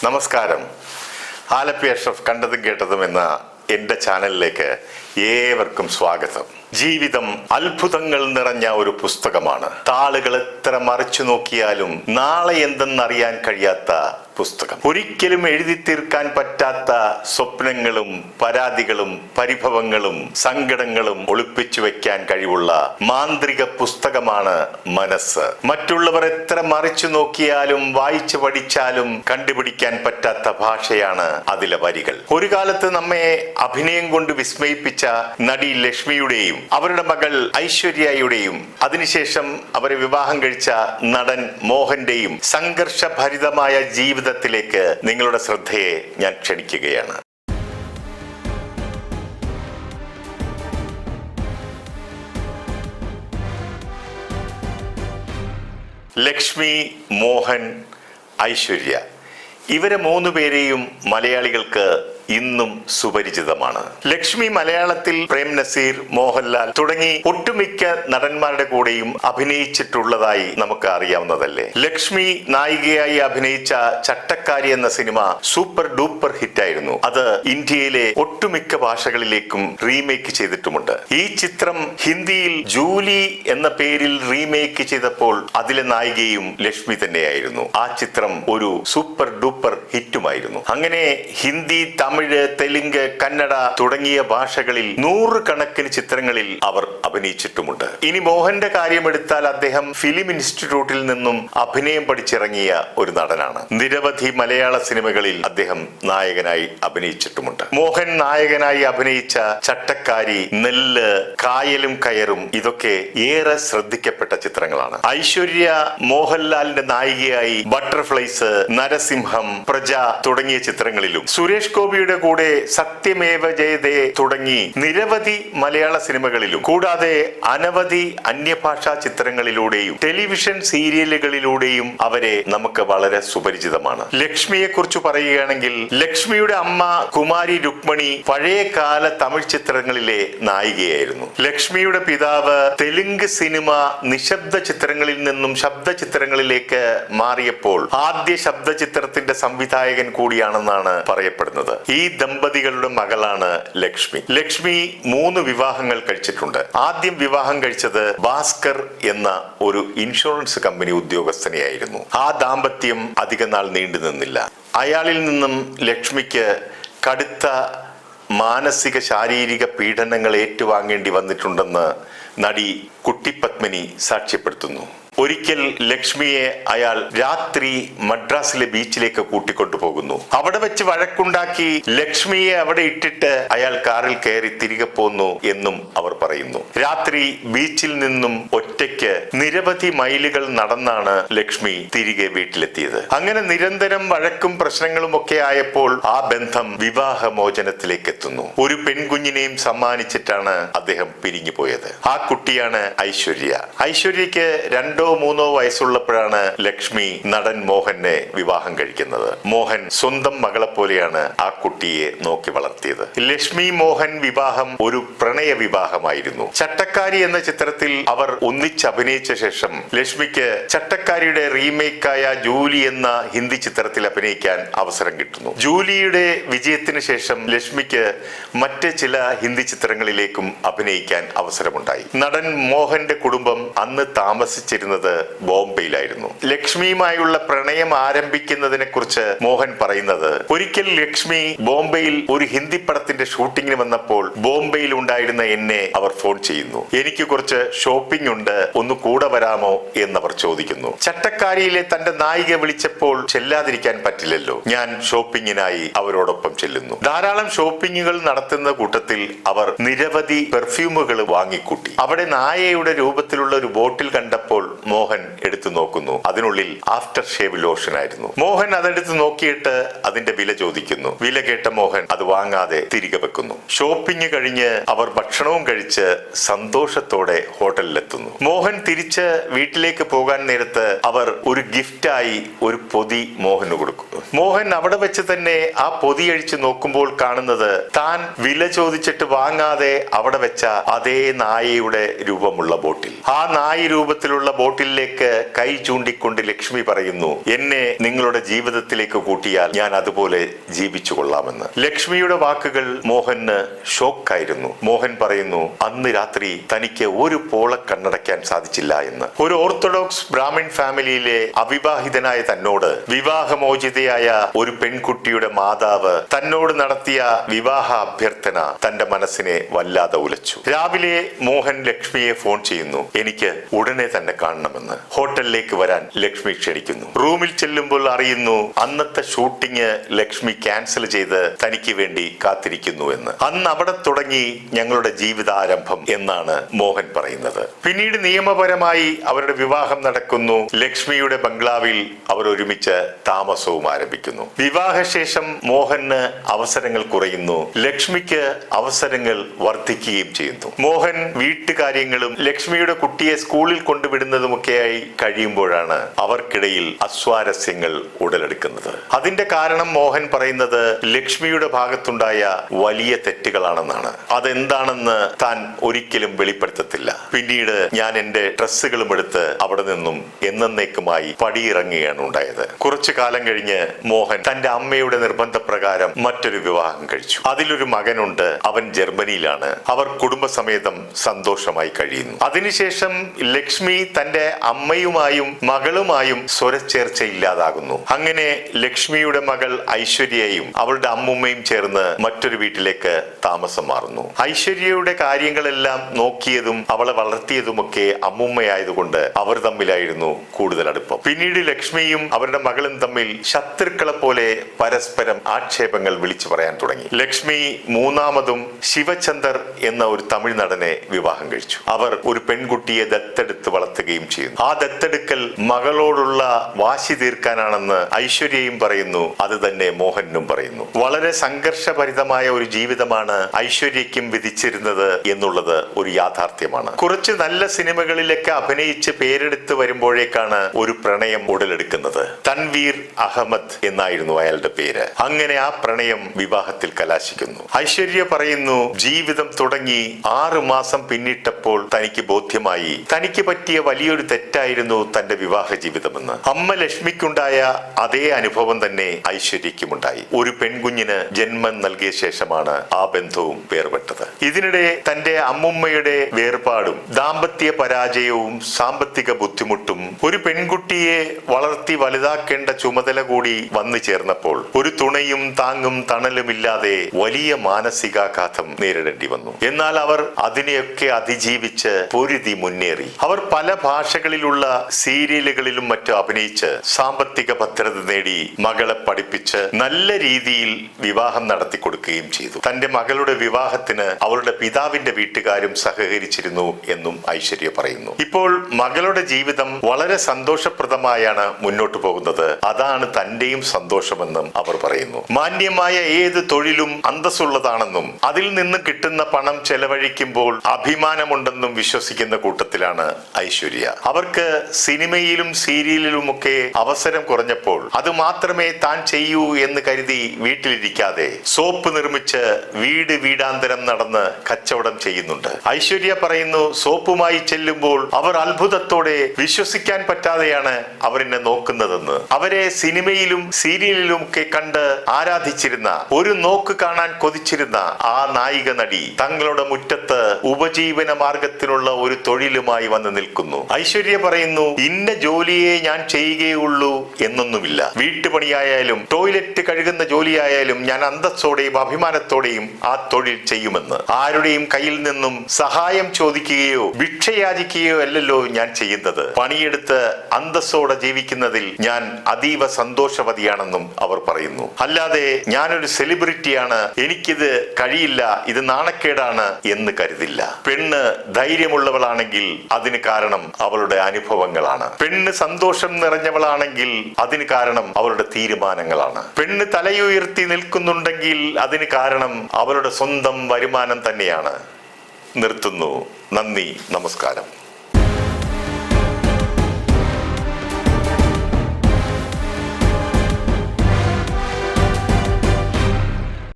നമസ്കാരം. ആലപ്പി അഷ്റഫ് കണ്ടതും കേട്ടതും എന്ന എൻ്റെ ചാനലിലേക്ക് ഏവർക്കും സ്വാഗതം. ജീവിതം അത്ഭുതങ്ങൾ നിറഞ്ഞ ഒരു പുസ്തകമാണ്. താളുകൾ എത്ര മറിച്ചു നോക്കിയാലും നാളെ എന്തെന്നറിയാൻ കഴിയാത്ത പുസ്തകം. ഒരിക്കലും എഴുതി തീർക്കാൻ പറ്റാത്ത സ്വപ്നങ്ങളും പരാതികളും പരിഭവങ്ങളും സങ്കടങ്ങളും ഒളിപ്പിച്ചു വെക്കാൻ കഴിവുള്ള മാന്ത്രിക പുസ്തകമാണ് മനസ്സ്. മറ്റുള്ളവർ എത്ര മറിച്ചു നോക്കിയാലും വായിച്ചു പഠിച്ചാലും കണ്ടുപിടിക്കാൻ പറ്റാത്ത ഭാഷയാണ് അതിലെ വരികൾ. ഒരു കാലത്ത് നമ്മെ അഭിനയം കൊണ്ട് വിസ്മയിപ്പിച്ച നടി ലക്ഷ്മിയുടെയും അവരുടെ മകൾ ഐശ്വര്യയുടെയും അതിനുശേഷം അവരെ വിവാഹം കഴിച്ച നടൻ മോഹന്റെയും സംഘർഷഭരിതമായ ജീവിതത്തിലേക്ക് നിങ്ങളുടെ ശ്രദ്ധയെ ഞാൻ ക്ഷണിക്കുകയാണ്. ലക്ഷ്മി, മോഹൻ, ഐശ്വര്യ, ഇവരെ മൂന്നുപേരെയും മലയാളികൾക്ക് ഇന്നും സുപരിചിതമാണ്. ലക്ഷ്മി മലയാളത്തിൽ പ്രേം നസീർ, മോഹൻലാൽ തുടങ്ങി ഒട്ടുമിക്ക നടന്മാരുടെ കൂടെയും അഭിനയിച്ചിട്ടുള്ളതായി നമുക്ക് അറിയാവുന്നതല്ലേ. ലക്ഷ്മി നായികയായി അഭിനയിച്ച ചട്ടക്കാരി എന്ന സിനിമ സൂപ്പർ ഡൂപ്പർ ഹിറ്റായിരുന്നു. അത് ഇന്ത്യയിലെ ഒട്ടുമിക്ക ഭാഷകളിലേക്കും റീമേക്ക് ചെയ്തിട്ടുമുണ്ട്. ഈ ചിത്രം ഹിന്ദിയിൽ ജൂലി എന്ന പേരിൽ റീമേക്ക് ചെയ്തപ്പോൾ അതിലെ നായികയും ലക്ഷ്മി തന്നെയായിരുന്നു. ആ ചിത്രം ഒരു സൂപ്പർ ഡൂപ്പർ ഹിറ്റുമായിരുന്നു. അങ്ങനെ ഹിന്ദി, തമിഴ്, തെലുങ്ക്, കന്നഡ തുടങ്ങിയ ഭാഷകളിൽ 100 കണക്കിന് ചിത്രങ്ങളിൽ അവർ അഭിനയിച്ചിട്ടുമുണ്ട്. ഇനി മോഹന്റെ കാര്യമെടുത്താൽ അദ്ദേഹം ഫിലിം ഇൻസ്റ്റിറ്റ്യൂട്ടിൽ നിന്നും അഭിനയം പഠിച്ചിറങ്ങിയ ഒരു നടനാണ്. നിരവധി മലയാള സിനിമകളിൽ അദ്ദേഹം നായകനായി അഭിനയിച്ചിട്ടുമുണ്ട്. മോഹൻ നായകനായി അഭിനയിച്ച ചട്ടക്കാരി, നെല്ല്, കായലും കയറും ഇതൊക്കെ ഏറെ ശ്രദ്ധിക്കപ്പെട്ട ചിത്രങ്ങളാണ്. ഐശ്വര്യ മോഹൻലാലിന്റെ നായികയായി ബട്ടർഫ്ലൈസ്, നരസിംഹം, പ്രജ തുടങ്ങിയ ചിത്രങ്ങളിലും, സുരേഷ് ഗോപിയുടെ കൂടെ സത്യമേവ ജയതേ തുടങ്ങി നിരവധി മലയാള സിനിമകളിലും കൂടാതെ അനവധി അന്യഭാഷാ ചിത്രങ്ങളിലൂടെയും ടെലിവിഷൻ സീരിയലുകളിലൂടെയും അവരെ നമുക്ക് വളരെ സുപരിചിതമാണ്. ലക്ഷ്മിയെ കുറിച്ച് പറയുകയാണെങ്കിൽ ലക്ഷ്മിയുടെ അമ്മ കുമാരി രുക്മണി പഴയകാല തമിഴ് ചിത്രങ്ങളിലെ നായികയായിരുന്നു. ലക്ഷ്മിയുടെ പിതാവ് തെലുങ്ക് സിനിമ നിശബ്ദ ചിത്രങ്ങളിൽ നിന്നും ശബ്ദ ചിത്രങ്ങളിലേക്ക് മാറിയപ്പോൾ ആദ്യ ശബ്ദ ചിത്രത്തിന്റെ സംവിധായകൻ കൂടിയാണെന്നാണ് പറയപ്പെടുന്നത്. ഈ ദമ്പതികളുടെ മകളാണ് ലക്ഷ്മി. ലക്ഷ്മി 3 വിവാഹങ്ങൾ കഴിച്ചിട്ടുണ്ട്. ആദ്യം വിവാഹം കഴിച്ചത് ഭാസ്കർ എന്ന ഒരു ഇൻഷുറൻസ് കമ്പനി ഉദ്യോഗസ്ഥനെയായിരുന്നു. ആ ദാമ്പത്യം അധിക നാൾ നീണ്ടു നിന്നില്ല. അയാളിൽ നിന്നും ലക്ഷ്മിക്ക് കടുത്ത മാനസിക ശാരീരിക പീഡനങ്ങൾ ഏറ്റുവാങ്ങേണ്ടി വന്നിട്ടുണ്ടെന്ന് നടി കുട്ടിപത്മിനി സാക്ഷ്യപ്പെടുത്തുന്നു. ഒരിക്കൽ ലക്ഷ്മിയെ അയാൾ രാത്രി മദ്രാസിലെ ബീച്ചിലേക്ക് കൂട്ടിക്കൊണ്ടു പോകുന്നു. അവിടെ വെച്ച് വഴക്കുണ്ടാക്കി ലക്ഷ്മിയെ അവിടെ ഇട്ടിട്ട് അയാൾ കാറിൽ കയറി തിരികെ പോന്നു എന്നും അവർ പറയുന്നു. രാത്രി ബീച്ചിൽ നിന്നും ഒറ്റയ്ക്ക് നിരവധി മൈലുകൾ നടന്നാണ് ലക്ഷ്മി തിരികെ വീട്ടിലെത്തിയത്. അങ്ങനെ നിരന്തരം വഴക്കും പ്രശ്നങ്ങളും ഒക്കെ ആയപ്പോൾ ആ ബന്ധം വിവാഹമോചനത്തിലേക്ക് എത്തുന്നു. ഒരു പെൺകുഞ്ഞിനെയും സമ്മാനിച്ചിട്ടാണ് അദ്ദേഹം പിരിഞ്ഞു പോയത്. ആ കുട്ടിയാണ് ഐശ്വര്യ. ഐശ്വര്യക്ക് 2-3 വയസ്സുള്ളപ്പോഴാണ് ലക്ഷ്മി നടൻ മോഹനെ വിവാഹം കഴിക്കുന്നത്. മോഹൻ സ്വന്തം മകളെ പോലെയാണ് ആ കുട്ടിയെ നോക്കി വളർത്തിയത്. ലക്ഷ്മി മോഹൻ വിവാഹം ഒരു പ്രണയ വിവാഹമായിരുന്നു. ചട്ടക്കാരി എന്ന ചിത്രത്തിൽ അവർ ഒന്നിച്ചഭിനയിച്ച ശേഷം ലക്ഷ്മിക്ക് ചട്ടക്കാരിയുടെ റീമേക്കായ ജൂലി എന്ന ഹിന്ദി ചിത്രത്തിൽ അഭിനയിക്കാൻ അവസരം കിട്ടുന്നു. ജൂലിയുടെ വിജയത്തിന് ശേഷം ലക്ഷ്മിക്ക് മറ്റ് ചില ഹിന്ദി ചിത്രങ്ങളിലേക്കും അഭിനയിക്കാൻ അവസരമുണ്ടായി. നടൻ മോഹന്റെ കുടുംബം അന്ന് താമസിച്ചിരുന്നത് ബോംബെയിലായിരുന്നു. ലക്ഷ്മിയുമായുള്ള പ്രണയം ആരംഭിക്കുന്നതിനെ കുറിച്ച് മോഹൻ പറയുന്നത്, ഒരിക്കൽ ലക്ഷ്മി ബോംബെയിൽ ഒരു ഹിന്ദി പടത്തിന്റെ ഷൂട്ടിങ്ങിന് വന്നപ്പോൾ ബോംബെയിൽ ഉണ്ടായിരുന്ന എന്നെ അവർ ഫോൺ ചെയ്യുന്നു. എനിക്ക് കുറച്ച് ഷോപ്പിംഗ് ഉണ്ട്, ഒന്ന് കൂടെ വരാമോ എന്നവർ ചോദിക്കുന്നു. ചട്ടക്കാരിയിലെ തന്റെ നായിക വിളിച്ചപ്പോൾ ചെല്ലാതിരിക്കാൻ പറ്റില്ലല്ലോ. ഞാൻ ഷോപ്പിങ്ങിനായി അവരോടൊപ്പം ചെല്ലുന്നു. ധാരാളം ഷോപ്പിങ്ങുകൾ നടത്തുന്ന കൂട്ടത്തിൽ അവർ നിരവധി പെർഫ്യൂമുകൾ വാങ്ങിക്കൂട്ടി. അവിടെ നായയുടെ രൂപത്തിലുള്ള ഒരു ബോട്ടിൽ കണ്ടപ്പോൾ മോഹൻ എടുത്തു നോക്കുന്നു. അതിനുള്ളിൽ ആഫ്റ്റർ ഷേവ് ലോഷൻ ആയിരുന്നു. മോഹൻ അതെടുത്ത് നോക്കിയിട്ട് അതിന്റെ വില ചോദിക്കുന്നു. വില കേട്ട മോഹൻ അത് വാങ്ങാതെ തിരികെ വെക്കുന്നു. ഷോപ്പിംഗ് കഴിഞ്ഞ് അവർ ഭക്ഷണവും കഴിച്ച് സന്തോഷത്തോടെ ഹോട്ടലിലെത്തുന്നു. മോഹൻ തിരിച്ച് വീട്ടിലേക്ക് പോകാൻ നേരത്ത് അവർ ഒരു ഗിഫ്റ്റായി ഒരു പൊതി മോഹന് കൊടുക്കും. മോഹൻ അവിടെ വെച്ച് തന്നെ ആ പൊതിയഴിച്ച് നോക്കുമ്പോൾ കാണുന്നത് താൻ വില ചോദിച്ചിട്ട് വാങ്ങാതെ അവിടെ വെച്ച അതേ നായയുടെ രൂപമുള്ള ബോട്ടിൽ. ആ നായ രൂപത്തിലുള്ള ബോട്ടിലേക്ക് കൈ ചൂണ്ടിക്കൊണ്ട് ലക്ഷ്മി പറയുന്നു, എന്നെ നിങ്ങളുടെ ജീവിതത്തിലേക്ക് കൂട്ടിയാൽ ഞാൻ അതുപോലെ ജീവിച്ചു കൊള്ളാമെന്ന്. ലക്ഷ്മിയുടെ വാക്കുകൾ മോഹന് ഷോക്കായിരുന്നു. മോഹൻ പറയുന്നു, അന്ന് രാത്രി തനിക്ക് ഒരു പോള കണ്ണടയ്ക്കാൻ സാധിച്ചില്ല എന്ന്. ഒരു ഓർത്തഡോക്സ് ബ്രാഹ്മിൺ ഫാമിലിയിലെ അവിവാഹിതനായ തന്നോട് വിവാഹമോചിതയായ ഒരു പെൺകുട്ടിയുടെ മാതാവ് തന്നോട് നടത്തിയ വിവാഹ അഭ്യർത്ഥന തന്റെ മനസ്സിനെ വല്ലാതെ ഉലച്ചു. രാവിലെ മോഹൻ ലക്ഷ്മിയെ ഫോൺ ചെയ്യുന്നു, എനിക്ക് ഉടനെ തന്നെ കാണണമെന്ന്. ഹോട്ടലിലേക്ക് വരാൻ ലക്ഷ്മി ക്ഷണിക്കുന്നു. റൂമിൽ ചെല്ലുമ്പോൾ അറിയുന്നു അന്നത്തെ ഷൂട്ടിംഗ് ലക്ഷ്മി ക്യാൻസൽ ചെയ്ത് തനിക്ക് വേണ്ടി കാത്തിരിക്കുന്നു എന്ന്. അന്ന് അവിടെ തുടങ്ങി ഞങ്ങളുടെ ജീവിതാരംഭം എന്നാണ് മോഹൻ പറയുന്നത്. പിന്നീട് നിയമപരമായി അവരുടെ വിവാഹം നടക്കുന്നു. ലക്ഷ്മിയുടെ ബംഗ്ലാവിൽ അവർ ഒരുമിച്ച് താമസവും ആരംഭിക്കുന്നു. വിവാഹശേഷം മോഹന് അവസരങ്ങൾ കുറയുന്നു, ലക്ഷ്മിക്ക് അവസരങ്ങൾ വർദ്ധിക്കുകയും ചെയ്യുന്നു. മോഹൻ വീട്ടുകാര്യങ്ങളും ലക്ഷ്മിയുടെ കുട്ടിയെ സ്കൂളിൽ കൊണ്ടുവിടുന്നതുമൊക്കെയായി കഴിയുമ്പോഴാണ് അവർക്കിടയിൽ അസ്വാരസ്യങ്ങൾ ഉടലെടുക്കുന്നത്. അതിന്റെ കാരണം മോഹൻ പറയുന്നത് ലക്ഷ്മിയുടെ ഭാഗത്തുണ്ടായ വലിയ തെറ്റുകളാണെന്നാണ്. അതെന്താണെന്ന് താൻ ഒരിക്കലും വെളിപ്പെടുത്തത്തില്ല. പിന്നീട് ഞാൻ എന്റെ ഡ്രസ്സുകളും എടുത്ത് അവിടെ നിന്നും എന്നേക്കുമായി പടിയിറങ്ങുകയാണ് ഉണ്ടായത്. കുറച്ചു കാലം കഴിഞ്ഞ് മോഹൻ തന്റെ അമ്മയുടെ നിർബന്ധപ്രകാരം മറ്റൊരു വിവാഹം കഴിച്ചു. അതിലൊരു മകനുണ്ട്. അവൻ ജർമ്മനിയിലാണ്. അവർ കുടുംബസമേതം സന്തോഷമായി കഴിയുന്നു. അതിനുശേഷം ലക്ഷ്മി തന്റെ അമ്മയുമായും മകളുമായും സ്വരച്ചേർച്ച ഇല്ലാതാകുന്നു. അങ്ങനെ ലക്ഷ്മിയുടെ മകൾ ഐശ്വര്യയും അവളുടെ അമ്മുമ്മയും ചേർന്ന് മറ്റൊരു വീട്ടിലേക്ക് താമസം മാറുന്നു. ഐശ്വര്യയുടെ കാര്യങ്ങളെല്ലാം നോക്കിയതും അവളെ വളർത്തിയതുമൊക്കെ അമ്മുമ്മയായതുകൊണ്ട് അവർ തമ്മിലായിരുന്നു കൂടുതൽ അടുപ്പം. പിന്നീട് ലക്ഷ്മിയും അവരുടെ മകളും തമ്മിൽ ശത്രുക്കളെ പോലെ പരസ്പരം ആക്ഷേപങ്ങൾ വിളിച്ചു പറയാൻ തുടങ്ങി. ലക്ഷ്മി മൂന്നാമതും ശിവചന്ദർ എന്ന ഒരു തമിഴ് നടനെ വിവാഹം കഴിച്ചു. അവർ ഒരു പെൺകുട്ടിയെ ദത്തെടുത്ത് വളർത്തുകയും ചെയ്യുന്നു. ആ ദത്തെടുക്കൽ മകളോടുള്ള വാശി തീർക്കാനാണെന്ന് ഐശ്വര്യയും പറയുന്നു, അത് തന്നെ മോഹനും പറയുന്നു. വളരെ സംഘർഷഭരിതമായ ഒരു ജീവിതമാണ് ഐശ്വര്യയ്ക്കും വിധിച്ചിരുന്നത് എന്നുള്ളത് ഒരു യാഥാർത്ഥ്യമാണ്. കുറച്ച് നല്ല സിനിമകളിലൊക്കെ അഭിനയിച്ച് പേരെടുത്ത് വരുമ്പോഴേക്കാണ് ഒരു പ്രണയം ഉടലെടുക്കുന്നത്. തൻവീർ അഹമ്മദ് എന്നായിരുന്നു അയാളുടെ പേര്. അങ്ങനെ ആ പ്രണയം വിവാഹത്തിൽ കലാശിക്കുന്നു. ഐശ്വര്യ പറയുന്നു, ജീവിതം തുടങ്ങി 6 മാസം പിന്നിട്ടപ്പോൾ തനിക്ക് ബോധ്യമായി തനിക്ക് പറ്റിയ വലിയൊരു തെറ്റായിരുന്നു തന്റെ വിവാഹ ജീവിതമെന്ന്. അമ്മ ലക്ഷ്മിക്കുണ്ടായ അതേ അനുഭവം തന്നെ ഐശ്വര്യക്കുമുണ്ടായി. ഒരു പെൺകുഞ്ഞിന് ജന്മം നൽകിയ ശേഷമാണ് ആ ബന്ധവും വേർപെട്ടത്. ഇതിനിടെ തന്റെ അമ്മുമ്മയുടെ വേർപാടും ദാമ്പത്യ പരാജയവും സാമ്പത്തിക ബുദ്ധിമുട്ടും ഒരു പെൺകുട്ടിയെ വളർത്തി വലുതാക്കേണ്ട ചുമതല കൂടി വന്നു ചേർന്നപ്പോൾ ഒരു തുണയും താങ്ങും തണലുമില്ലാതെ വലിയ മാനസികാഘാതം നേരിടേണ്ടി വന്നു. എന്നാൽ അവർ അതിനെയൊക്കെ അതിജീവിച്ച് പൊരുതി മുന്നേറി. അവർ പല ഭാഷകളിലുള്ള സീരിയലുകളിലും മറ്റും അഭിനയിച്ച് സാമ്പത്തിക ഭദ്രത നേടി മകളെ പഠിപ്പിച്ച് നല്ല രീതിയിൽ വിവാഹം നടത്തി കൊടുക്കുകയും ചെയ്തു. തന്റെ മകളുടെ വിവാഹത്തിന് അവളുടെ പിതാവിന്റെ വീട്ടുകാരും സഹകരിച്ചിരുന്നു എന്നും ഐശ്വര്യ പറയുന്നു. ഇപ്പോൾ മകളുടെ ജീവിതം വളരെ സന്തോഷപ്രദമായാണ് മുന്നോട്ട് പോകുന്നത്. അതാണ് തന്റെയും സന്തോഷമെന്നും അവർ പറയുന്നു. മാന്യമായ ഏത് തൊഴിലും അന്തസ്സുള്ളതാണെന്നും അതിൽ നിന്ന് കിട്ടുന്ന പണം ചെലവഴിക്കുമ്പോൾ അഭിമാനമുണ്ടെന്നും വിശ്വസിക്കുന്ന കൂട്ടത്തിലാണ് ഐശ്വര്യ. അവർക്ക് സിനിമയിലും സീരിയലിലുമൊക്കെ അവസരം കുറഞ്ഞപ്പോൾ അത് മാത്രമേ താൻ ചെയ്യൂ എന്ന് കരുതി വീട്ടിലിരിക്കാതെ സോപ്പ് നിർമ്മിച്ച് വീടാന്തരം നടന്ന് കച്ചവടം ചെയ്യുന്നുണ്ട്. ഐശ്വര്യ പറയുന്നു, സോപ്പുമായി ചെല്ലുമ്പോൾ അവർ അത്ഭുതത്തോടെ വിശ്വസിക്കാൻ പറ്റാതെയാണ് അവരെന്നെ നോക്കുന്നതെന്ന്. അവരെ സിനിമയിലും സീരിയലിലും ഒക്കെ കണ്ട് ആരാധിച്ചിരുന്ന, ഒരു നോക്ക് കാണാൻ കൊതിച്ചിരുന്ന ആ നായിക നടി തങ്ങളുടെ മുറ്റത്ത് ഉപജീവന മാർഗത്തിനുള്ള ഒരു തൊഴിലുമായി വന്ന് നിൽക്കുന്നു. ഐശ്വര്യ പറയുന്നു, ഇന്ന ജോലിയെ ഞാൻ ചെയ്യുകയുള്ളൂ എന്നൊന്നുമില്ല. വീട്ടുപണിയായാലും ടോയ്ലറ്റ് കഴുകുന്ന ജോലിയായാലും ഞാൻ അന്തസ്സോടെയും അഭിമാനത്തോടെയും ആ തൊഴിൽ ചെയ്യുമെന്ന്. ആരുടെയും കയ്യിൽ നിന്നും സഹായം ചോദിക്കുകയോ ഭിക്ഷയാചിക്കുകയോ അല്ലല്ലോ ഞാൻ ചെയ്യുന്നത്. പണിയെടുത്ത് അന്തസ്സോടെ ജീവിക്കുന്നതിൽ ഞാൻ അതീവ സന്തോഷവതിയാണെന്നും അവർ പറയുന്നു. അല്ലാതെ ഞാനൊരു സെലിബ്രിറ്റിയാണ്, എനിക്കിത് കഴിയില്ല, ഇത് നാണക്കേടാണ് എന്ന് കരുതില്ല. പെണ്ണ് ധൈര്യമുള്ളവളാണെങ്കിൽ അതിന് കാരണം അവളുടെ അനുഭവങ്ങളാണ്. പെണ്ണ് സന്തോഷം നിറഞ്ഞവളാണെങ്കിൽ അതിന് കാരണം അവളുടെ തീരുമാനങ്ങളാണ്. പെണ്ണ് തലയുയർത്തി നിൽക്കുന്നുണ്ടെങ്കിൽ അതിന് കാരണം അവളുടെ സ്വന്തം വരുമാനം തന്നെയാണ്. നിർത്തുന്നു. നന്ദി, നമസ്കാരം.